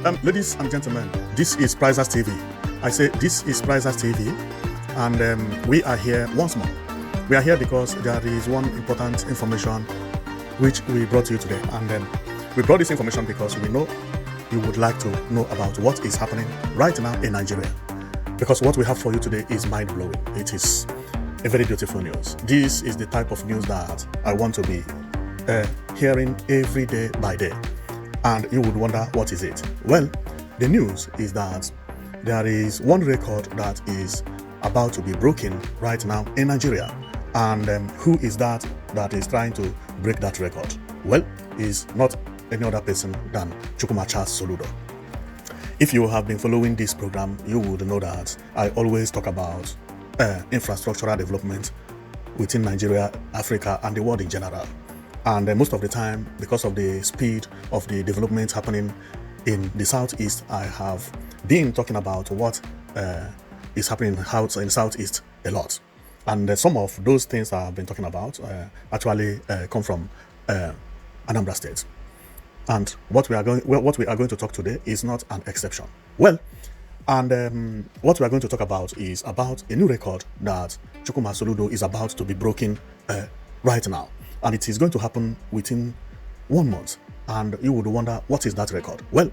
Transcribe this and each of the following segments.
Ladies and gentlemen, this is Prizers TV. I say this is Prizers TV, and we are here once more. We are here because there is one important information which we brought to you today, and we brought this information because we know you would like to know about what is happening right now in Nigeria. Because what we have for you today is mind-blowing. It is a very beautiful news. This is the type of news that I want to be hearing every day by day. And you would wonder, what is it? Well, the news is that there is one record that is about to be broken right now in Nigeria. And who is that is trying to break that record? Well, is not any other person than Soludo. If you have been following this program, you would know that I always talk about infrastructural development within Nigeria, Africa, and the world in general. And most of the time, because of the speed of the development happening in the Southeast, I have been talking about what is happening in the Southeast a lot. And some of those things I've been talking about actually come from Anambra State. And what we are going to talk today is not an exception. Well, and what we are going to talk about is about a new record that Soludo is about to be broken right now. And it is going to happen within 1 month. And you would wonder, what is that record? Well,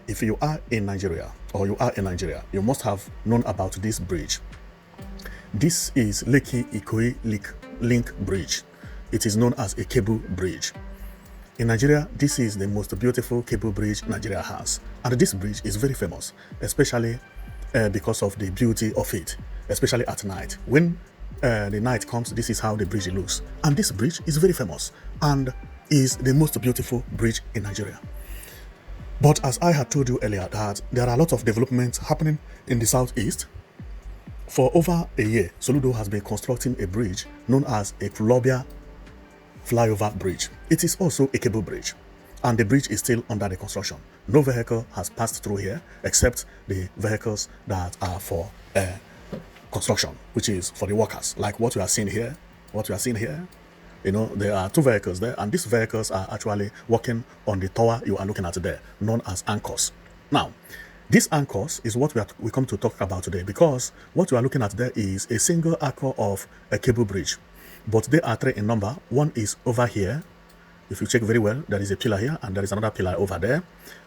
if you are in Nigeria, you must have known about this bridge. This is Lekki-Ikoyi link bridge. It is known as a cable bridge. In Nigeria, this is the most beautiful cable bridge Nigeria has. And this bridge is very famous, especially because of the beauty of it, especially at night. When the night comes, this is how the bridge looks. And this bridge is very famous and is the most beautiful bridge in Nigeria. But as I had told you earlier, that there are a lot of developments happening in the Southeast. For over a year, Soludo has been constructing a bridge known as Ekwulobia flyover bridge. It is also a cable bridge, and the bridge is still under the construction. No vehicle has passed through here except the vehicles that are for construction, which is for the workers, like what you are seeing here. You know, there are 2 vehicles there, and these vehicles are actually working on the tower you are looking at there, known as anchors. Now, these anchors is what we come to talk about today, because what you are looking at there is a single anchor of a cable bridge, but they are 3 in number. One is over here. If you check very well, there is a pillar here and there is another pillar over there.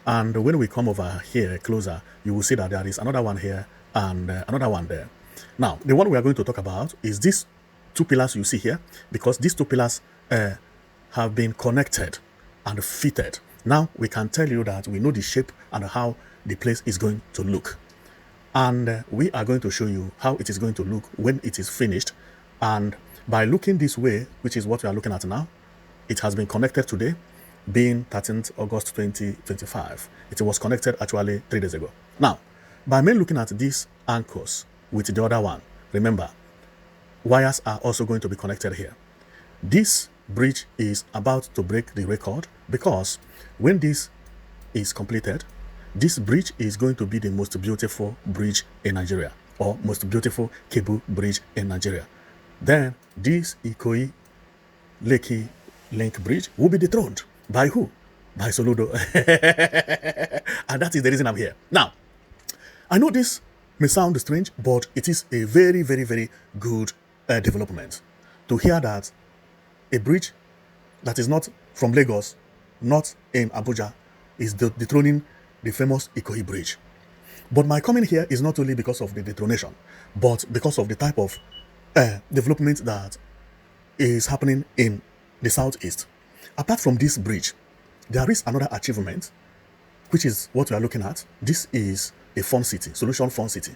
And when we come over here closer, you will see that there is another one here and another one there. Now, the one we are going to talk about is these 2 pillars you see here, because these 2 pillars have been connected and fitted. Now, we can tell you that we know the shape and how the place is going to look. And we are going to show you how it is going to look when it is finished. And by looking this way, which is what we are looking at now, it has been connected today, being 13th August 2025. It was connected actually 3 days ago. Now, by me looking at these anchors with the other one, remember, wires are also going to be connected here. This bridge is about to break the record, because when this is completed, this bridge is going to be the most beautiful bridge in Nigeria, or most beautiful cable bridge in Nigeria. Then this Ikoyi Lekki link bridge will be dethroned by who? By Soludo. And that is the reason I'm here. Now, I know this may sound strange, but it is a very, very, very good development to hear that a bridge that is not from Lagos, not in Abuja, is dethroning the famous Ikoyi bridge. But my coming here is not only because of the detronation, but because of the type of development that is happening in the Southeast. Apart from this bridge, there is another achievement, which is what we are looking at. This is a fun city, Solution Fun City.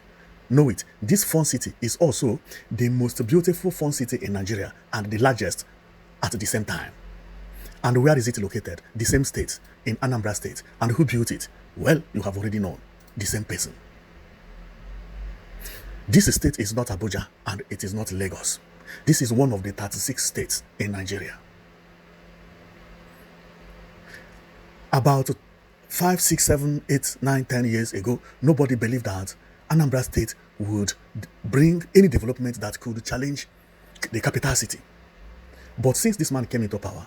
Know it, this fun city is also the most beautiful fun city in Nigeria and the largest at the same time. And where is it located? The same state, in Anambra State. And who built it? Well, you have already known, the same person. This state is not Abuja and it is not Lagos. This is one of the 36 states in Nigeria. About 5, 6, 7, 8, 9, 10 years ago, nobody believed that Anambra State would bring any development that could challenge the capital city. But since this man came into power,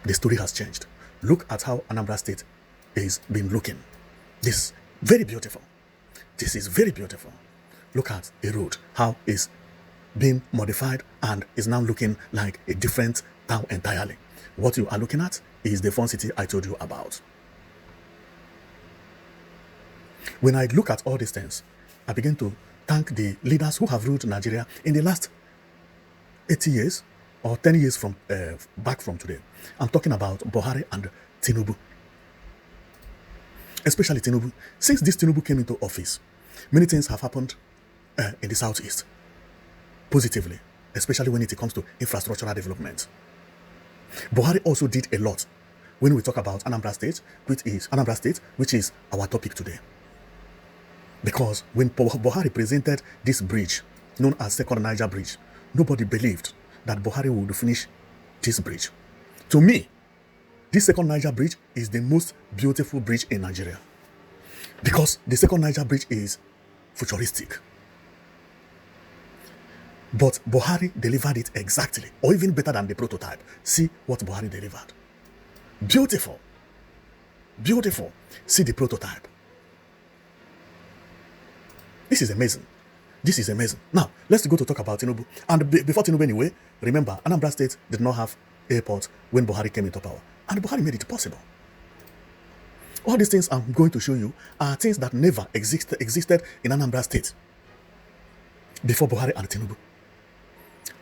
the story has changed. Look at how Anambra State is been looking. This very beautiful. This is very beautiful. Look at a road, how it's been modified and is now looking like a different town entirely. What you are looking at is the fun city I told you about. When I look at all these things, I begin to thank the leaders who have ruled Nigeria in the last 80 years or 10 years from back from today. I'm talking about Buhari and Tinubu. Especially Tinubu. Since this Tinubu came into office, many things have happened in the southeast positively, especially when it comes to infrastructural development. Buhari also did a lot when we talk about Anambra State, which is our topic today. Because when Buhari presented this bridge, known as Second Niger Bridge, nobody believed that Buhari would finish this bridge. To me, this Second Niger Bridge is the most beautiful bridge in Nigeria. Because the Second Niger Bridge is futuristic. But Buhari delivered it exactly, or even better than the prototype. See what Buhari delivered. Beautiful. Beautiful. See the prototype. This is amazing. This is amazing. Now, let's go to talk about Tinubu. And before Tinubu anyway, remember, Anambra State did not have airport when Buhari came into power. And Buhari made it possible. All these things I'm going to show you are things that never existed in Anambra State before Buhari and Tinubu.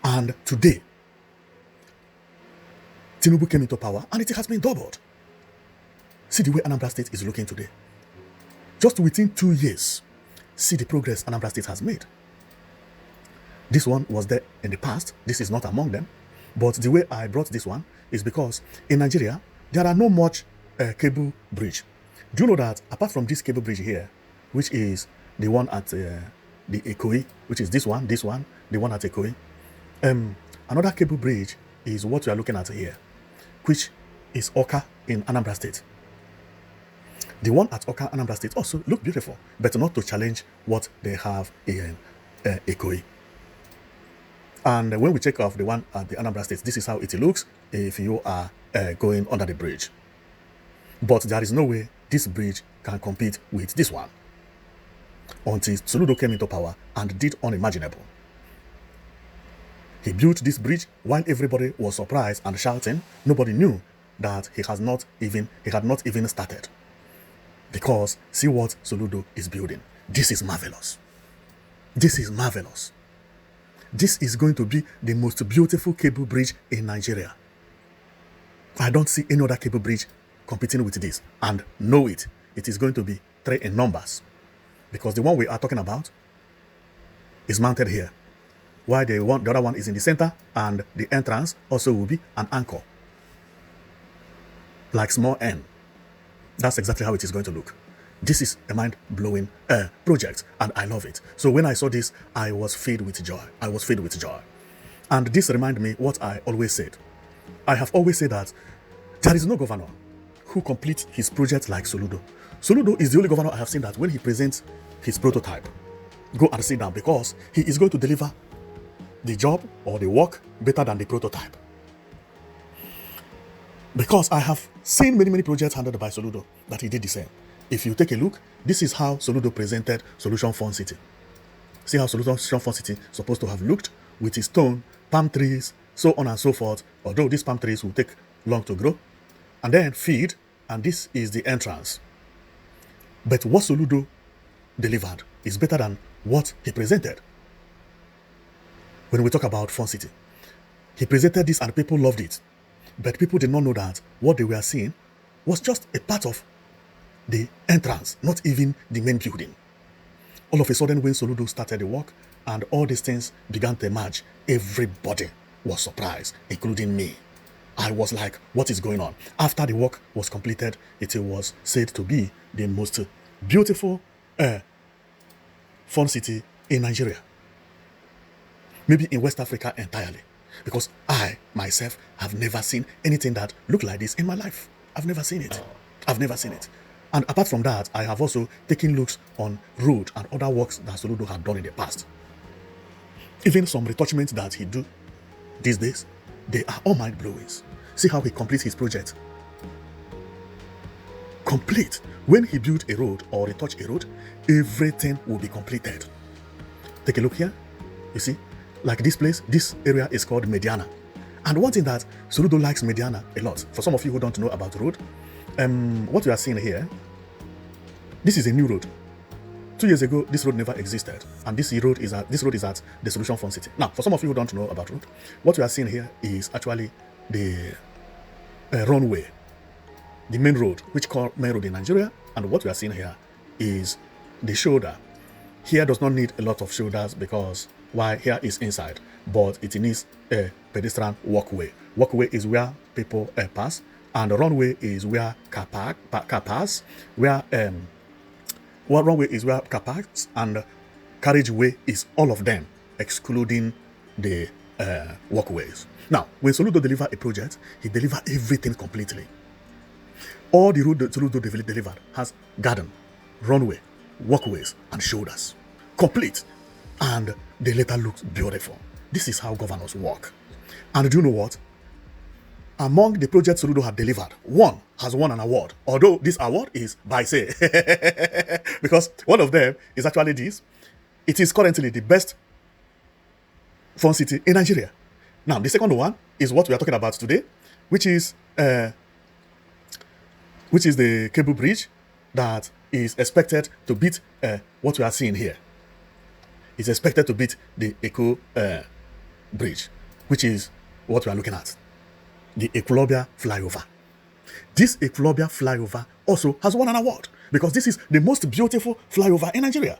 And today, Tinubu came into power and it has been doubled. See the way Anambra State is looking today. Just within 2 years, see the progress Anambra State has made. This one was there in the past. This is not among them. But the way I brought this one is because in Nigeria, there are no much cable bridge. Do you know that apart from this cable bridge here, which is the one at the Ikoyi, which is this one, the one at Ikoyi, another cable bridge is what we are looking at here, which is Oka in Anambra State. The one at Oka, Anambra State also look beautiful, but not to challenge what they have in Ikoyi. And when we check off the one at the Anambra State, this is how it looks if you are going under the bridge. But there is no way this bridge can compete with this one until Soludo came into power and did unimaginable. He built this bridge while everybody was surprised and shouting. Nobody knew that he had not even started. Because see what Soludo is building. This is marvelous. This is marvelous. This is going to be the most beautiful cable bridge in Nigeria. I don't see any other cable bridge competing with this. And know it. It is going to be 3 in numbers. Because the one we are talking about is mounted here. While the other one is in the center, and the entrance also will be an anchor. Like small N. That's exactly how it is going to look. This is a mind-blowing project, and I love it. So when I saw this, I was filled with joy. I was filled with joy. And this reminded me what I always said. I have always said that there is no governor who completes his project like Soludo. Soludo is the only governor I have seen that when he presents his prototype, go and sit down, because he is going to deliver the job or the work better than the prototype. Because I have seen many projects handled by Soludo that he did the same. If you take a look, this is how Soludo presented Solution Fund City. See how Solution Fund City is supposed to have looked with its stone, palm trees, so on and so forth, although these palm trees will take long to grow. And then feed, and this is the entrance. But what Soludo delivered is better than what he presented. When we talk about Fund City, he presented this and people loved it. But people did not know that what they were seeing was just a part of the entrance, not even the main building. All of a sudden, when Soludo started the work and all these things began to emerge, everybody was surprised, including me. I was like, what is going on? After the work was completed, it was said to be the most beautiful fun city in Nigeria. Maybe in West Africa entirely. Because I, myself, have never seen anything that looked like this in my life. I've never seen it. I've never seen it. And apart from that, I have also taken looks on road and other works that Soludo had done in the past. Even some retouchments that he do these days, they are all mind-blowing. See how he completes his project. complete. When he built a road or he touched a road, everything will be completed. Take a look here. You see, like this place, this area is called Mediana. And one thing that Soludo likes Mediana a lot, for some of you who don't know about the road, what you are seeing here, this is a new road. 2 years ago, this road never existed, and this road is at the Solution Fund City. Now, for some of you who don't know about road, what you are seeing here is actually the runway, the main road, which called main road in Nigeria, and what we are seeing here is the shoulder. Here does not need a lot of shoulders because why here is inside, but it needs a pedestrian walkway. Walkway is where people pass, and the runway is where car pass, where runway is where car parks, and carriageway is all of them, excluding the walkways. Now, when Soludo deliver a project, he deliver everything completely. All the road that Soludo delivered has garden, runway, walkways, and shoulders. Complete. And the letter looks beautiful. This is how governors work. And do you know what? Among the projects Soludo had delivered, one has won an award. Although this award is by say. Because one of them is actually this. It is currently the best fun city in Nigeria. Now, the second one is what we are talking about today, which is the cable bridge that is expected to beat what we are seeing here. It's expected to beat the Eco bridge, which is what we are looking at. The Ekwulobia flyover. This Ekwulobia flyover also has won an award because this is the most beautiful flyover in Nigeria.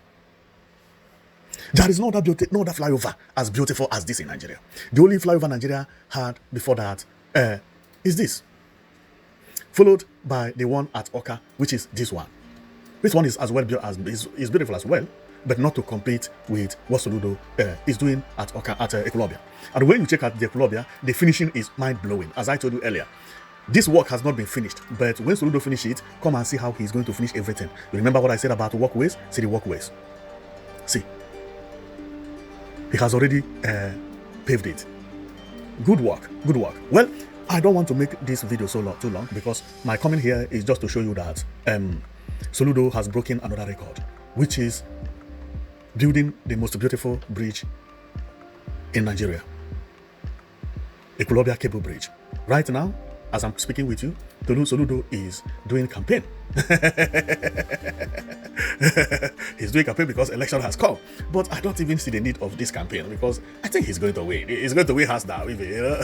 There is no other flyover as beautiful as this in Nigeria. The only flyover Nigeria had before that is this, followed by the one at Oka, which is this one. This one is as well is beautiful as well, but not to compete with what Soludo is doing at Oka at Ekwulobia. And when you check out the Ekwulobia, the finishing is mind-blowing. As I told you earlier, this work has not been finished, but when Soludo finishes it, come and see how he's going to finish everything. You remember what I said about walkways? See the walkways. See. He has already paved it. Good work, good work. Well, I don't want to make this video too long because my comment here is just to show you that Soludo has broken another record, which is building the most beautiful bridge in Nigeria. Ekwulobia Cable Bridge. Right now, as I'm speaking with you, Soludo is doing campaign. He's doing campaign because election has come. But I don't even see the need of this campaign because I think he's going to win. He's going to win hands down, you know.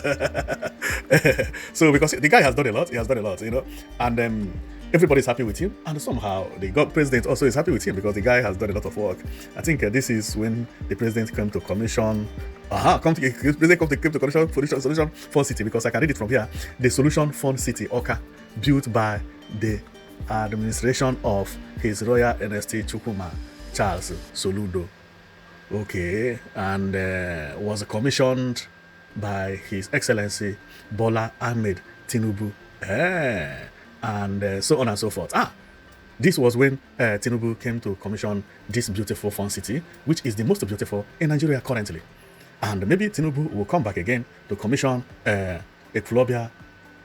So because the guy has done a lot, he has done a lot, you know. And everybody's happy with him. And somehow the president also is happy with him because the guy has done a lot of work. I think this is when the president came to commission. Came to commission Solution Fund City, because I can read it from here. The Solution Fund City, Oka, built by the administration of His Royal NST Chukwuma Charles Soludo. Okay, and was commissioned by His Excellency Bola Ahmed Tinubu. And so on and so forth. This was when Tinubu came to commission this beautiful fun city, which is the most beautiful in Nigeria currently. And maybe Tinubu will come back again to commission Ekwulobia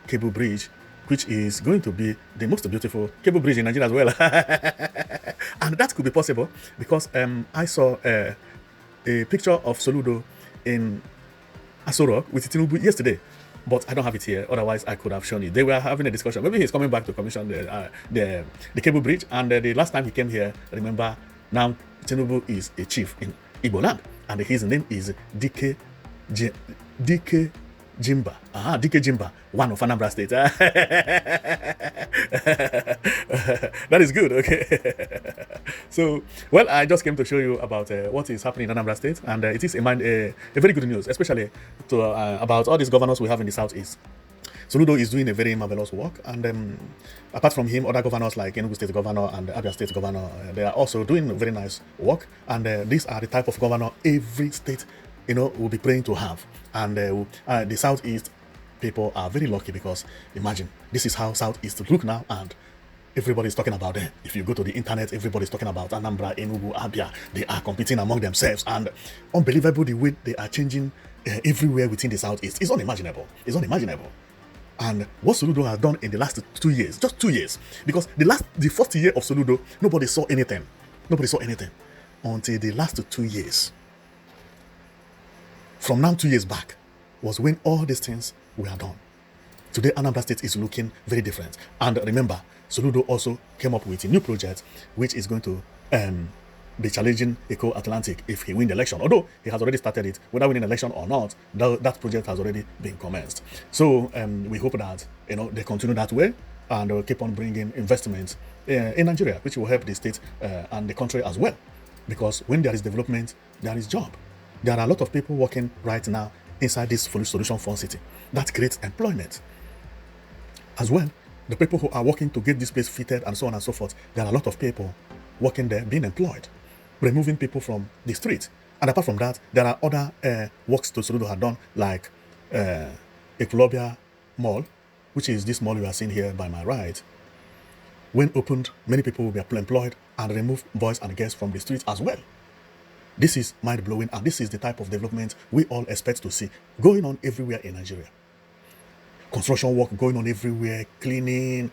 Cable Bridge, which is going to be the most beautiful cable bridge in Nigeria as well. And that could be possible because I saw a picture of Soludo in Aso Rock with Tinubu yesterday. But I don't have it here, otherwise I could have shown you. They were having a discussion. Maybe he's coming back to commission the cable bridge. And the last time he came here, remember, now Tinubu is a chief in Igbo land. And his name is DK Jimba. DK Jimba, one of Anambra State. That is good, okay. So, well, I just came to show you about what is happening in Anambra State, and it is a very good news, especially to about all these governors we have in the southeast. Soludo is doing a very marvelous work, and apart from him, other governors like Enugu State Governor and Abia State Governor, they are also doing very nice work, and these are the type of governor every state, you know, will be praying to have. And the southeast people are very lucky because imagine, this is how southeast look now, and everybody's talking about them. If you go to the internet, everybody's talking about Anambra, Enugu, Abia. They are competing among themselves, and unbelievable the way they are changing everywhere within the southeast. It's unimaginable. It's unimaginable. And what Soludo has done in the last 2 years, just 2 years, because the first year of Soludo, nobody saw anything. Nobody saw anything until the last 2 years. From now 2 years back was when all these things were done. Today, Anambra State is looking very different. And remember, Soludo also came up with a new project which is going to be challenging Eco Atlantic if he wins the election. Although he has already started it, whether winning the election or not, that project has already been commenced. So we hope that they continue that way and keep on bringing investments in Nigeria, which will help the state and the country as well. Because when there is development, there is job. There are a lot of people working right now inside this Solution Fund City. That creates employment. As well, the people who are working to get this place fitted and so on and so forth, there are a lot of people working there being employed, removing people from the street. And apart from that, there are other works to Soludo have done, like Ekwulobia Mall, which is this mall you are seeing here by my right. When opened, many people will be employed and remove boys and girls from the streets as well. This is mind-blowing, and this is the type of development we all expect to see going on everywhere in Nigeria. Construction work going on everywhere, cleaning,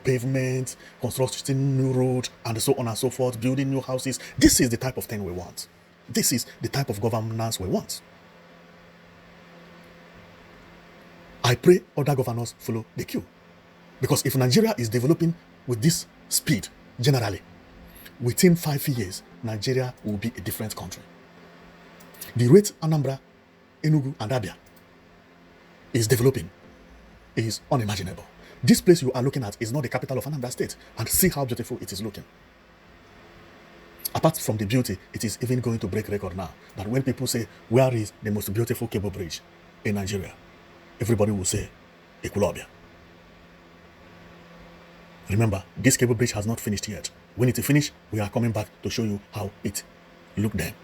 pavement, constructing new roads, and so on and so forth, building new houses. This is the type of thing we want. This is the type of governance we want. I pray other governors follow the queue. Because if Nigeria is developing with this speed, generally, within 5 years, Nigeria will be a different country. The rate Anambra, Enugu, and Abia is developing is unimaginable. This place you are looking at is not the capital of Anambra State, and see how beautiful it is looking. Apart from the beauty, it is even going to break record now. That when people say, where is the most beautiful cable bridge in Nigeria? Everybody will say, Ekwulobia. Remember, this cable bridge has not finished yet. When it is finished, we are coming back to show you how it looked then.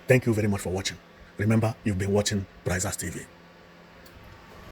Thank you very much for watching. Remember, you've been watching Brazers TV.